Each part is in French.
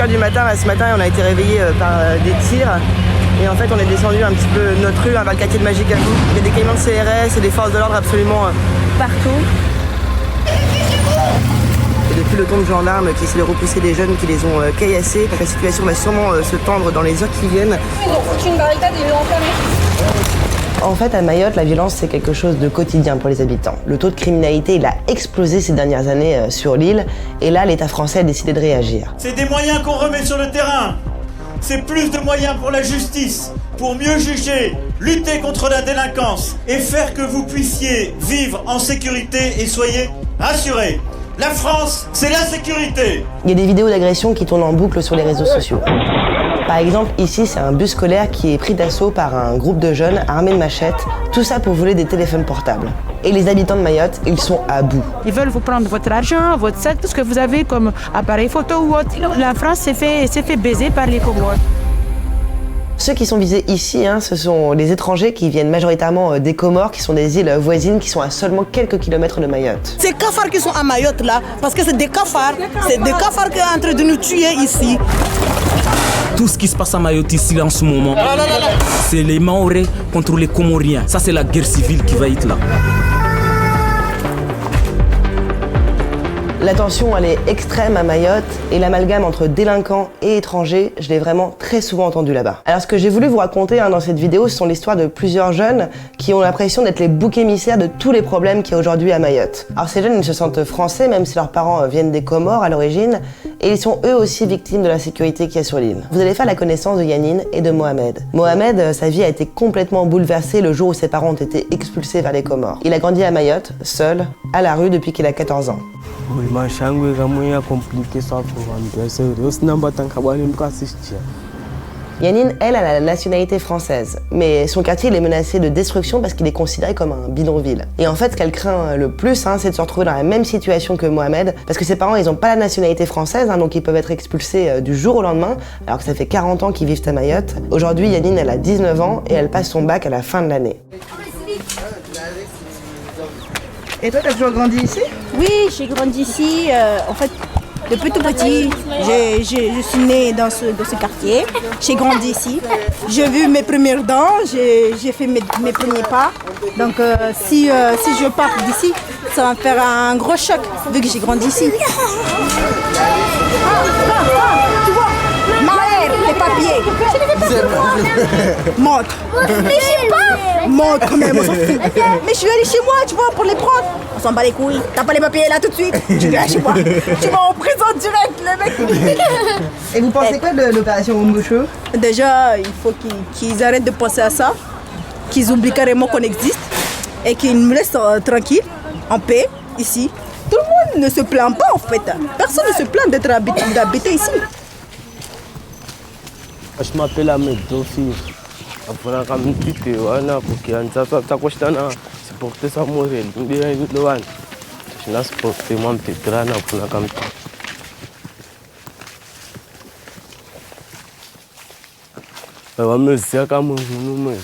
5 h du matin, là, ce matin, on a été réveillés par des tirs. Et en fait, on est descendu un petit peu notre rue, vers le quartier de Magicabou. Il y a des camions de CRS et des forces de l'ordre absolument partout. Et depuis le ton de gendarmes qui essaient de repousser des jeunes qui les ont caillassés, la situation va sûrement se tendre dans les heures qui viennent. Ils ont foutu une barricade et ils l'ont enfermée. En fait, à Mayotte, la violence, c'est quelque chose de quotidien pour les habitants. Le taux de criminalité, il a explosé ces dernières années sur l'île. Et là, l'État français a décidé de réagir. C'est des moyens qu'on remet sur le terrain. C'est plus de moyens pour la justice, pour mieux juger, lutter contre la délinquance et faire que vous puissiez vivre en sécurité et soyez rassurés. La France, c'est la sécurité. Il y a des vidéos d'agression qui tournent en boucle sur les réseaux sociaux. Par exemple, ici, c'est un bus scolaire qui est pris d'assaut par un groupe de jeunes armés de machettes, tout ça pour voler des téléphones portables. Et les habitants de Mayotte, ils sont à bout. Ils veulent vous prendre votre argent, votre sac, tout ce que vous avez comme appareil photo ou autre. La France s'est fait baiser par les Comores. Ceux qui sont visés ici, ce sont les étrangers qui viennent majoritairement des Comores, qui sont des îles voisines, qui sont à seulement quelques kilomètres de Mayotte. Ces cafards qui sont à Mayotte là, parce que c'est des cafards qui sont en train de nous tuer ici. Tout ce qui se passe à Mayotte ici en ce moment, c'est les Mahorais contre les Comoriens. Ça, c'est la guerre civile qui va être là. La tension, elle est extrême à Mayotte et l'amalgame entre délinquants et étrangers, je l'ai vraiment très souvent entendu là-bas. Alors ce que j'ai voulu vous raconter dans cette vidéo, ce sont l'histoire de plusieurs jeunes qui ont l'impression d'être les boucs émissaires de tous les problèmes qu'il y a aujourd'hui à Mayotte. Alors ces jeunes, ils se sentent français, même si leurs parents viennent des Comores à l'origine, et ils sont eux aussi victimes de l'insécurité qu'il y a sur l'île. Vous allez faire la connaissance de Yannine et de Mohamed. Mohamed, sa vie a été complètement bouleversée le jour où ses parents ont été expulsés vers les Comores. Il a grandi à Mayotte, seul, à la rue depuis qu'il a 14 ans. Yannine, elle, a la nationalité française, mais son quartier il est menacé de destruction parce qu'il est considéré comme un bidonville. Et en fait, ce qu'elle craint le plus, c'est de se retrouver dans la même situation que Mohamed, parce que ses parents, ils n'ont pas la nationalité française, donc ils peuvent être expulsés du jour au lendemain, alors que ça fait 40 ans qu'ils vivent à Mayotte. Aujourd'hui, Yannine, elle a 19 ans et elle passe son bac à la fin de l'année. Et toi, t'as toujours grandi ici? Oui, j'ai grandi ici. En fait, depuis tout petit, je suis née dans ce quartier. J'ai grandi ici. J'ai vu mes premières dents, j'ai fait mes premiers pas. Donc, si je pars d'ici, ça va me faire un gros choc, vu que j'ai grandi ici. Tu vois, Maher, les papiers. Montre. Mais je sais pas. Montre quand même, on s'en fout. Mais je suis allée chez moi, tu vois, pour les prendre. On s'en bat les couilles. T'as pas les papiers là tout de suite. Tu viens chez moi. Tu vas en prison direct, le mec. Et vous pensez quoi de l'opération Oumoucho? Déjà, il faut qu'ils arrêtent de penser à ça, qu'ils oublient carrément qu'on existe et qu'ils nous laissent tranquilles, en paix, ici. Tout le monde ne se plaint pas en fait. Personne ne se plaint d'habiter ici. Je m'appelle Ahmed Dofi. C'est pour que ça mourir. Je suis moi wamezia kamwe mwezi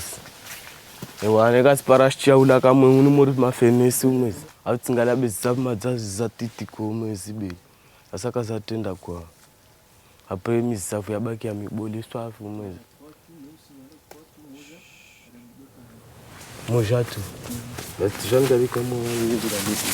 ewaneka siparashichaula kamwe muri mafenesi mwezi atsingala bezisa madzazi zatitiko mwezi be asaka zatenda kwa apremi safu yabaki ya miboliswa afu mwezi mojatu batijanga bikamo wizira bisi.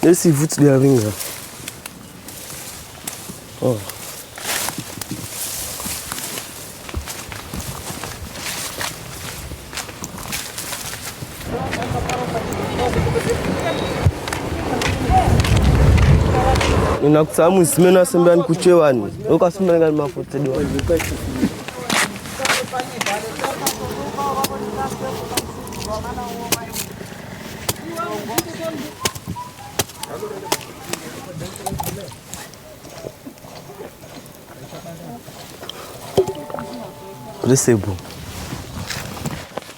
Esse vut de avinga. Oh. Ninakusamu isimena sembani kuchewani. Ukasimena ngani mafuta diwa.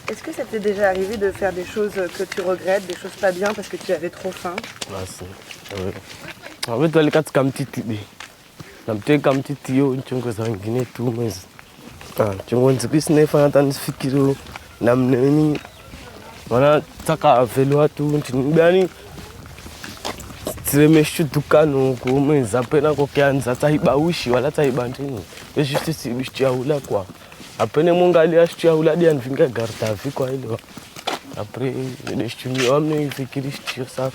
Est-ce que ça t'est déjà arrivé de faire des choses que tu regrettes, des choses pas bien parce que tu avais trop faim? En fait, wale katika mtiti be. Namteka mtiti hiyo nchongo za wengine tu mwezi. Nchongo nzikisi naifanya hata nisifikiri namna nini. Maana taka velo watu nchini tiremeshutukano kumwezi apena kokianza tahibawishi wala tahibantini. Juste si bichiaula kwa. Apene mungali ashchiaula dia nvinga garta vi kwa ile. Après les chimio amne ifikiri ça.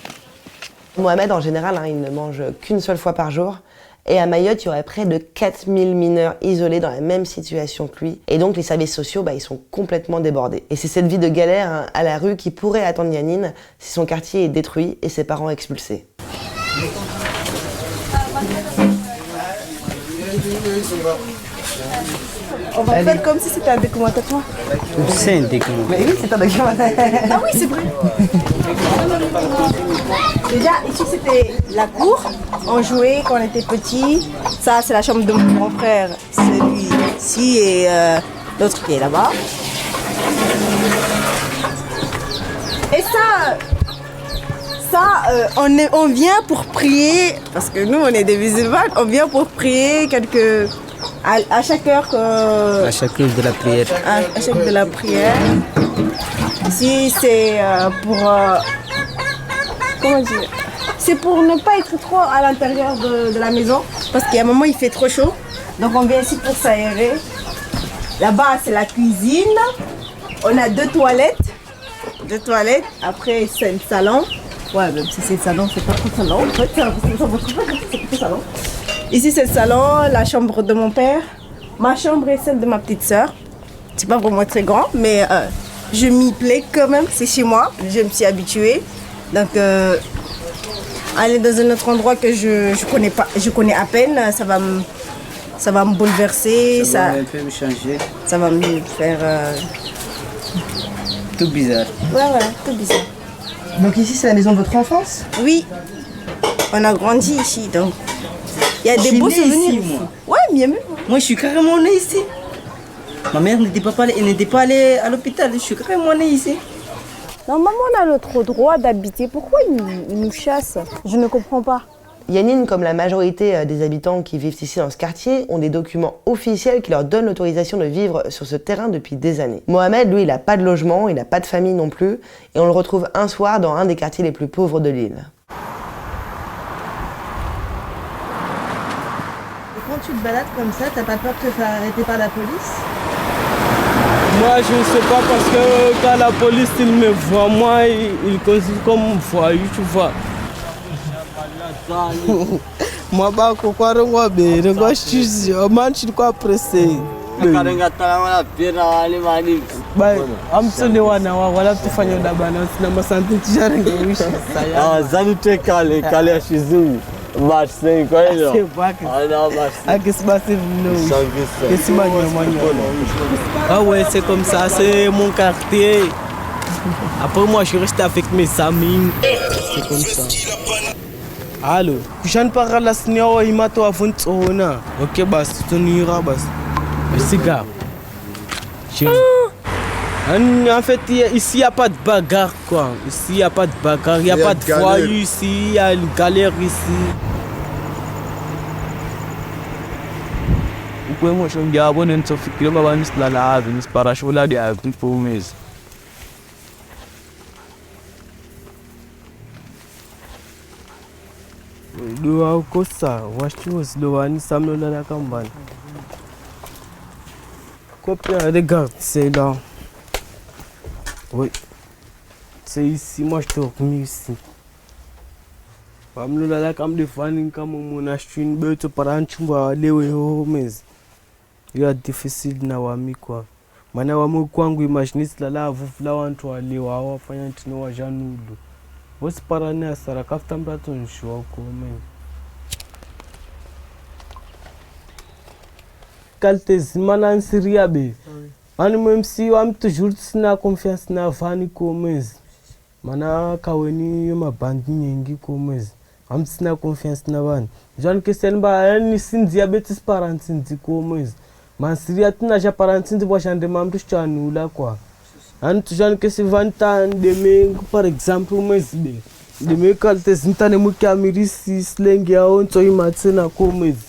Mohamed, en général, il ne mange qu'une seule fois par jour. Et à Mayotte, il y aurait près de 4000 mineurs isolés dans la même situation que lui. Et donc, les services sociaux, ils sont complètement débordés. Et c'est cette vie de galère à la rue qui pourrait attendre Yannine si son quartier est détruit et ses parents expulsés. On va faire comme si c'était un documentaire. C'est un documentaire. Mais oui, c'est un documentaire. Ah oui, c'est vrai. Déjà, ici c'était la cour. On jouait quand on était petit. Ça, c'est la chambre de mon grand frère. Celui-ci et l'autre qui est là-bas. Et on vient pour prier. Parce que nous, on est des musulmans. On vient pour prier à chaque heure à chaque heure de la prière. À chaque heure de la prière. Ici, c'est pour... comment dire? C'est pour ne pas être trop à l'intérieur de la maison. Parce qu'il y a un moment, il fait trop chaud. Donc, on vient ici pour s'aérer. Là-bas, c'est la cuisine. On a 2 toilettes. 2 toilettes. Après, c'est le salon. Ouais, même si c'est le salon, c'est pas trop salon. En fait, c'est le salon. Ici, c'est le salon, la chambre de mon père. Ma chambre est celle de ma petite sœur. C'est pas vraiment très grand, mais je m'y plais quand même. C'est chez moi. Je me suis habituée. Donc, aller dans un autre endroit que je connais pas, je connais à peine, ça va me bouleverser. Ça va un peu me changer. Ça va me faire... tout bizarre. Ouais, tout bizarre. Donc ici, c'est la maison de votre enfance? Oui. On a grandi ici, donc... Il y a des beaux souvenirs ici. Ouais, bien mieux. Moi, je suis carrément née ici. Ma mère n'était pas allée à l'hôpital. Je suis carrément née ici. Normalement, on a notre droit d'habiter. Pourquoi ils nous chassent? Je ne comprends pas. Yannine, comme la majorité des habitants qui vivent ici dans ce quartier, ont des documents officiels qui leur donnent l'autorisation de vivre sur ce terrain depuis des années. Mohamed, lui, il n'a pas de logement, il n'a pas de famille non plus, et on le retrouve un soir dans un des quartiers les plus pauvres de l'île. Quand tu te balades comme ça, t'as pas peur de te faire arrêter par la police? Moi, je ne sais pas parce que quand la police il me voit, moi, il considère comme un voyou, tu vois. Moi, bah, quoi, moi, ben, moi, je suis man, je suis pressé. Bah, amsoni wana wala tufanya udabana sina masante tijarenge wishi saya. Ah, zani te kale shizu. But say quoi là. Ah, qu'est-ce qui passe nous? Qu'est-ce qui Ah ouais, c'est comme ça, c'est mon quartier. Après moi, je reste avec mes amis. C'est comme ça. Allô, je ne parle pas la seigneur il m'a tout avant. OK, bah, c'est ton ira bas. Merci gars. En fait, ici, il n'y a pas de bagarre, quoi. Ici, il n'y a pas de bagarre, il n'y a pas de foyer ici, il y a une galère ici. Pourquoi moi, je me dis, bon, on se fait que là, on se lave, on se parache, on a des agriculteurs pour mes. Doa kosa, washi doa ni samlo la campagne. Copien, regarde, c'est là. Oui, c'est ici, moi je dors ici. Pamlo la cam de fanning comme mon achine beto paranchumba lewe ho mes. Il est difficile na wami quoi. Mana wamu kwangu imaginiste la lavu la wantu walewa wafanya ntino wa janulu. What's parana sara kafta mbrato nshwa ko men. Kaltes manan siria be. Ani même si am toujours sina confiance na vani ko mes. Mana kaweni yo mabandi nyingi ko mes. Am sina confiance na vani. Jan que senba ni sin diabetes parentin ko mes. Man siria tuna ja parentin bo jande mamdu chanula quoi. Antu que se vanta de par exemple mesbe. De me kalte zintane mukamirisi slang ya onto imatsena komezi.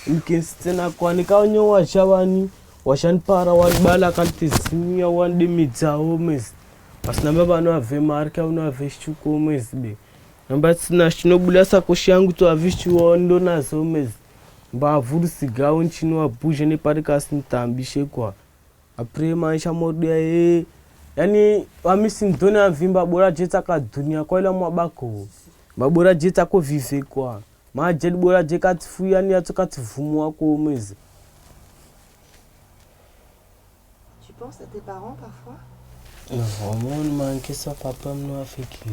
Nkensena kwa nikaonyo washavani washanpara walibala kalte zinia wande midzao mezi. Pasinamba bano ave marka uno ave shuko mesbe. Namba tsina shinobula sakoshi yangu to ave shuo ndo nazo mezi. Mba avuru sigao nchino wa buje ne parikasi ntambishe kwa. Après maisha modia yani wamisi ndoni avimba bora jeta ka dunia kwa ila mwabako. Babora jeta ko vive kwa. Ma jeli bora jeka tifu yani atoka tivumwa kwa mezi. Tu penses à tes parents parfois? Non, manque ça papa mno afiki.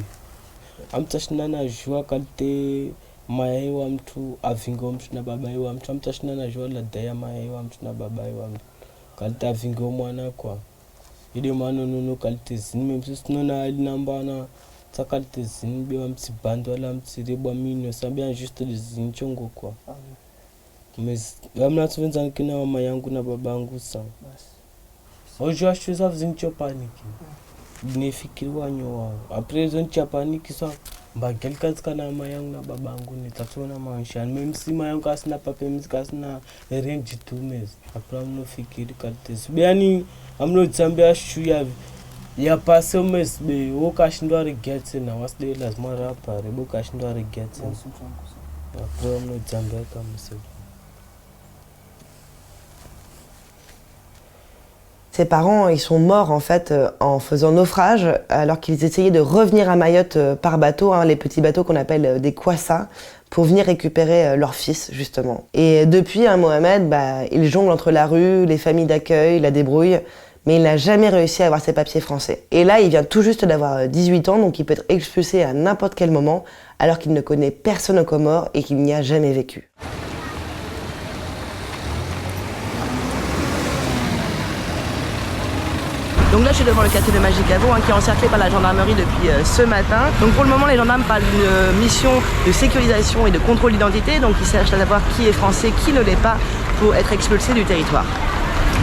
Amtashina na jua kalte mayai wa mtu avingo mtu na babai wa mtu. Amtashina na jua la daya mayai wa mtu na babai wa mtu. Kalte avingo mwana kwa. Ile mano nono kalte zini memsusi nona alinamba na ta kalte zini bewa mti bando wala mti rebwa minyo. Sabia juste de zini chongo kwa. Mais wamna tuvenza nkina mama yangu na babangu sa. Ojua shuza vzincho paniki. Nifikiri wanyo wao. Après zoncha paniki sa mbagel katika na mama yangu na babangu ni tatuna maisha. Même si mama yangu kasina pape mzi kasina rien du tout mais après amno fikiri kaltes. Biani amno zambia shu ya passe mes be o kashindwa regrets na wasde lazima rapa rebo kashindwa regrets. Après amno zambia kama ça. Ses parents, ils sont morts en fait en faisant naufrage alors qu'ils essayaient de revenir à Mayotte par bateau, les petits bateaux qu'on appelle des kwassa, pour venir récupérer leur fils justement. Et depuis, Mohamed, il jongle entre la rue, les familles d'accueil, la débrouille, mais il n'a jamais réussi à avoir ses papiers français. Et là, il vient tout juste d'avoir 18 ans, donc il peut être expulsé à n'importe quel moment, alors qu'il ne connaît personne aux Comores et qu'il n'y a jamais vécu. Donc là, je suis devant le quartier de Magicavo, qui est encerclé par la gendarmerie depuis ce matin. Donc pour le moment, les gendarmes parlent d'une mission de sécurisation et de contrôle d'identité. Donc ils cherchent à savoir qui est français, qui ne l'est pas, pour être expulsé du territoire.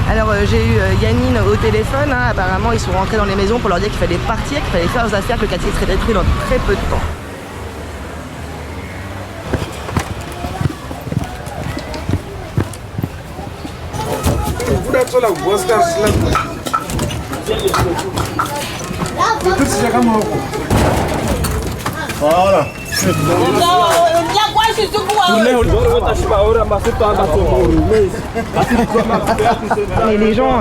Alors j'ai eu Yannine au téléphone. Apparemment, ils sont rentrés dans les maisons pour leur dire qu'il fallait partir, qu'il fallait faire leurs affaires, que le quartier serait détruit dans très peu de temps. Voilà. Et les gens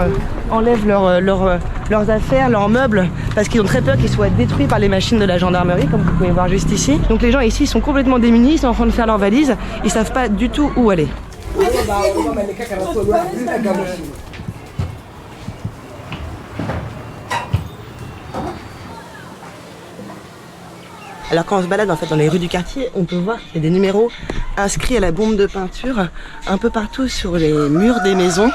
enlèvent leurs affaires, leurs meubles, parce qu'ils ont très peur qu'ils soient détruits par les machines de la gendarmerie, comme vous pouvez voir juste ici. Donc les gens ici sont complètement démunis, ils sont en train de faire leurs valises, ils savent pas du tout où aller. Alors quand on se balade en fait dans les rues du quartier, on peut voir qu'il y a des numéros inscrits à la bombe de peinture un peu partout sur les murs des maisons.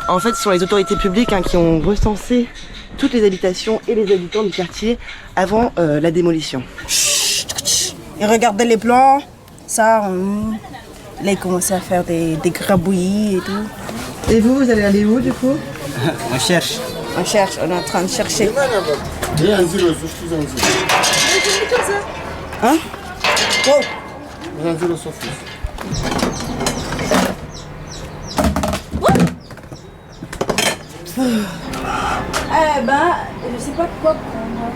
En fait, ce sont les autorités publiques qui ont recensé toutes les habitations et les habitants du quartier avant la démolition. Et regardez les plans, ça, là ils commençaient à faire des grabouillis et tout. Et vous allez aller où du coup? On cherche. On cherche, on est en train de chercher. Hein? Oh. Eh ben, je sais pas quoi prendre.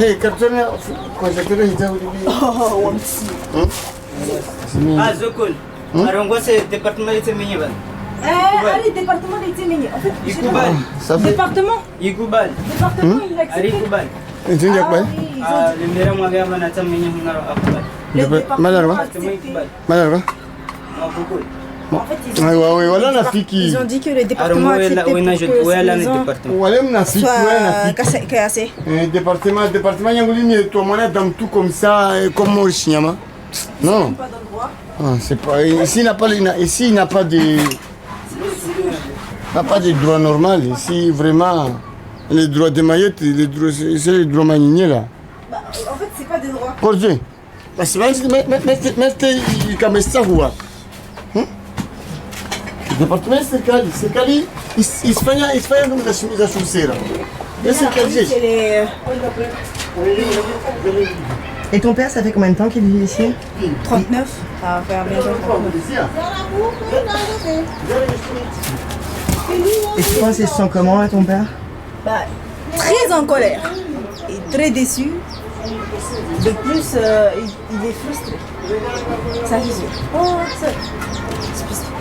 Hey, kartona konjekere hijau di. Oh, wamsi. Ah, Zokol. Arongo c'est département de Téméniba. Allez, département de Téméni. En fait, Ikoubal. Département. Ikoubal. Département, il a accepté. Ikoubal. Ah, le maire m'a gagné na Téméni ngaro Akubal. Le département a accepté. Malarba. En fait, ils ont dit que le département a accepté pour que soit cassé. Département Yangouli, toi, moi, dans tout comme ça, comme au Chinyama. Non. C'est pas. Ici, il n'a pas de droit normal. Ici, vraiment, Les droits de Mayotte, c'est les droits manignés là. Bah, en fait, c'est pas des droits. Cordier. Parce que mais comme ça, quoi. Le département, c'est Cali. C'est Cali. Il se fait comme la chaussée là. C'est Cali. Et ton père, ça fait combien de temps qu'il vit ici? 39. Ça va faire bientôt 39. Et tu penses qu'il se sent comment là, ton père? Bah, très en colère et très déçu. De plus, il est frustré. Ça c'est sûr. Oh, c'est frustré.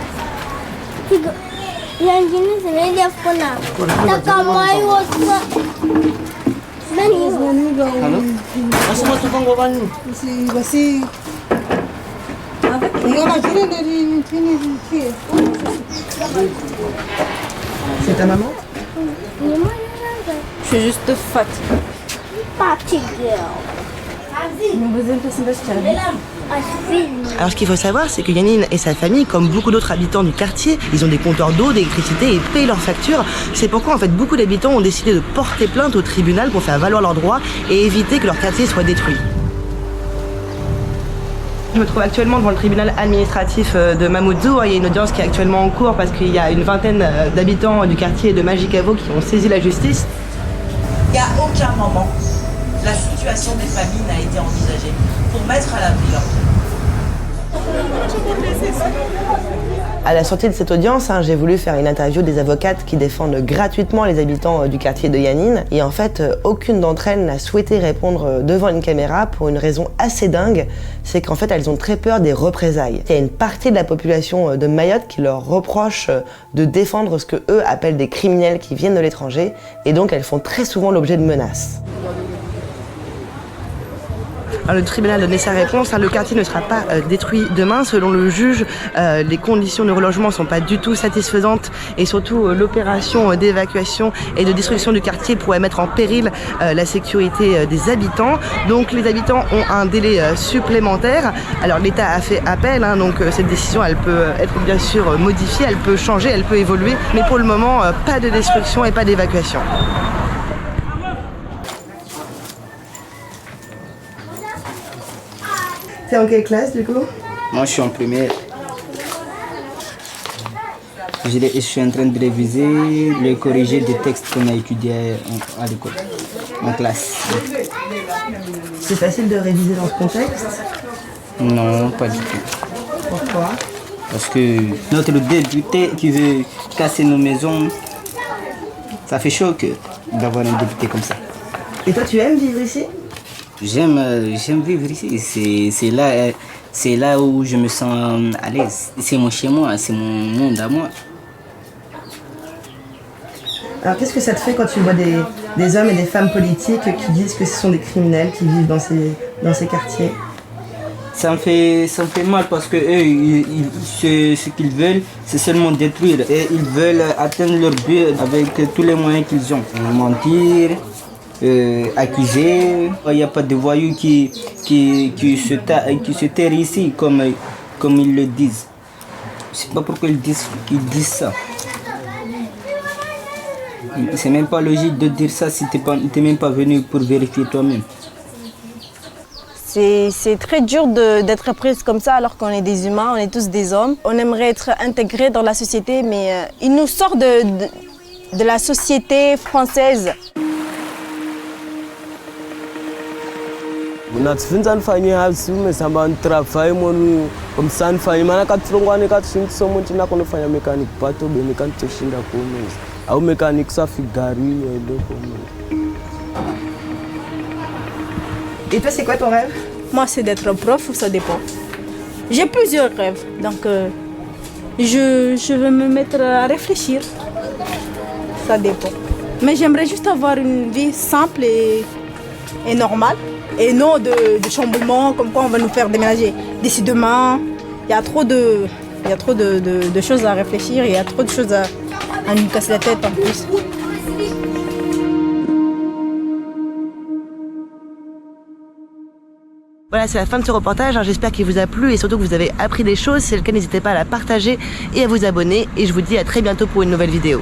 C'est ta maman? Je suis juste fatiguée. Alors ce qu'il faut savoir, c'est que Yannine et sa famille, comme beaucoup d'autres habitants du quartier, ils ont des compteurs d'eau, d'électricité et payent leurs factures. C'est pourquoi en fait beaucoup d'habitants ont décidé de porter plainte au tribunal pour faire valoir leurs droits et éviter que leur quartier soit détruit. Je me trouve actuellement devant le tribunal administratif de Mamoudzou. Il y a une audience qui est actuellement en cours parce qu'il y a une vingtaine d'habitants du quartier de Majicavo qui ont saisi la justice. Il n'y a aucun moment la situation des familles n'a été envisagée pour mettre à l'abri leur vie. À la sortie de cette audience, j'ai voulu faire une interview des avocates qui défendent gratuitement les habitants du quartier de Yannine. Et en fait, aucune d'entre elles n'a souhaité répondre devant une caméra pour une raison assez dingue. C'est qu'en fait, elles ont très peur des représailles. Il y a une partie de la population de Mayotte qui leur reproche de défendre ce que eux appellent des criminels qui viennent de l'étranger. Et donc, elles font très souvent l'objet de menaces. Le tribunal a donné sa réponse, le quartier ne sera pas détruit demain. Selon le juge, les conditions de relogement ne sont pas du tout satisfaisantes et surtout l'opération d'évacuation et de destruction du quartier pourrait mettre en péril la sécurité des habitants. Donc les habitants ont un délai supplémentaire. Alors l'État a fait appel, donc cette décision elle peut être bien sûr modifiée, elle peut changer, elle peut évoluer, mais pour le moment pas de destruction et pas d'évacuation. T'es en quelle classe du coup? Moi je suis en première. Je suis en train de réviser, de corriger des textes qu'on a étudiés à l'école, en classe. C'est facile de réviser dans ce contexte? Non, pas du tout. Pourquoi? Parce que notre député qui veut casser nos maisons, ça fait chaud d'avoir un député comme ça. Et toi tu aimes vivre ici? J'aime vivre ici. C'est là où je me sens à l'aise. C'est mon chez moi, c'est mon monde à moi. Alors qu'est-ce que ça te fait quand tu vois des hommes et des femmes politiques qui disent que ce sont des criminels qui vivent dans ces quartiers? Ça me fait mal parce que eux, ce qu'ils veulent, c'est seulement détruire. Et ils veulent atteindre leur but avec tous les moyens qu'ils ont. Mentir, accuser. Il n'y a pas de voyous qui se tairent ici comme ils le disent. Je ne sais pas pourquoi ils disent ça. C'est même pas logique de dire ça si tu n'es même pas venu pour vérifier toi-même. C'est très dur d'être prise comme ça alors qu'on est des humains, on est tous des hommes. On aimerait être intégrés dans la société, mais ils nous sortent de la société française. Natsifunza nifanye hasi umesamba ntrafai monu komsa nifanye mana katulongwane katshintso monti nako nifanya mechanic pato be mechanic toshinda komeza au mechanic safigari ndo komeza. Et toi c'est quoi ton rêve? Moi c'est d'être prof, ça dépend. J'ai plusieurs rêves, donc je vais me mettre à réfléchir. Ça dépend. Mais j'aimerais juste avoir une vie simple et normale. Et non de chamboulements comme quoi on va nous faire déménager d'ici demain. Il y a trop de choses à réfléchir et il y a trop de choses à nous casser la tête en plus. Voilà, c'est la fin de ce reportage. J'espère qu'il vous a plu et surtout que vous avez appris des choses. Si c'est le cas, n'hésitez pas à la partager et à vous abonner. Et je vous dis à très bientôt pour une nouvelle vidéo.